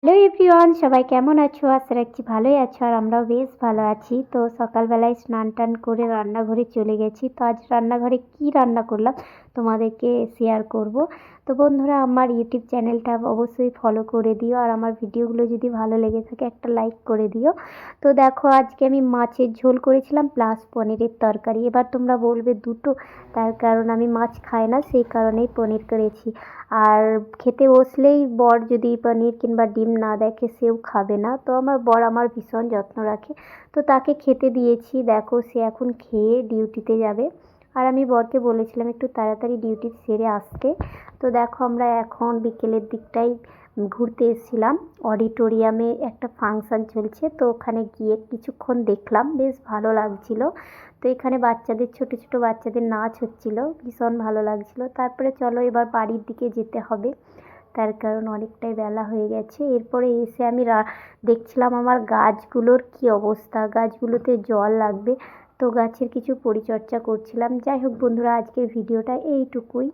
Hello everyone, সবাই কেমন আছো? আশা রাখছি ভালোই আছো আর আমরাও বেশ ভালো আছি। তো সকালবেলায় স্নান-টান করে রান্নাঘরে চলে গেছি। তো আজ রান্নাঘরে কি রান্না করলাম তোমাদেরকে শেয়ার করব। তো বন্ধুরা, আমার ইউটিউব চ্যানেলটা অবশ্যই ফলো করে দিও আর আমার ভিডিওগুলো যদি ভালো লেগে থাকে একটা লাইক করে দিও। তো দেখো, আজকে আমি মাছের ঝোল করেছিলাম প্লাস পনিরের তরকারি। এবার তোমরা বলবে দুটো, তার কারণ আমি মাছ খাই না, সেই কারণেই পনির করেছি। আর খেতে বসলেই বর যদি পনির কিংবা ডিম না দেখে সেও খাবে না। তো আমার বর আমার ভীষণ যত্ন রাখে, তো তাকে খেতে দিয়েছি। দেখো, সে এখন খেয়ে ডিউটিতে যাবে আর আমি বরকে বলেছিলাম একটু তাড়াতাড়ি ডিউটি সেরে আসতে। তো দেখো, আমরা এখন বিকেলের দিকটাই ঘুরতে এসেছিলাম। অডিটোরিয়ামে একটা ফাংশান চলছে, তো ওখানে গিয়ে কিছুক্ষণ দেখলাম, বেশ ভালো লাগছিল। তো এখানে বাচ্চাদের ছোট ছোট বাচ্চাদের নাচ হচ্ছিল, ভীষণ ভালো লাগছিল। তারপরে চলো এবার বাড়ির দিকে যেতে হবে, তার কারণ অনেকটাই বেলা হয়ে গেছে। এরপরে এসে আমি দেখছিলাম আমার গাছগুলোর কি অবস্থা, গাছগুলোতে জল লাগবে, তো গাছের কিছু পরিচর্যা করছিলাম। যাই হোক বন্ধুরা, আজকের ভিডিওটা এইটুকুই।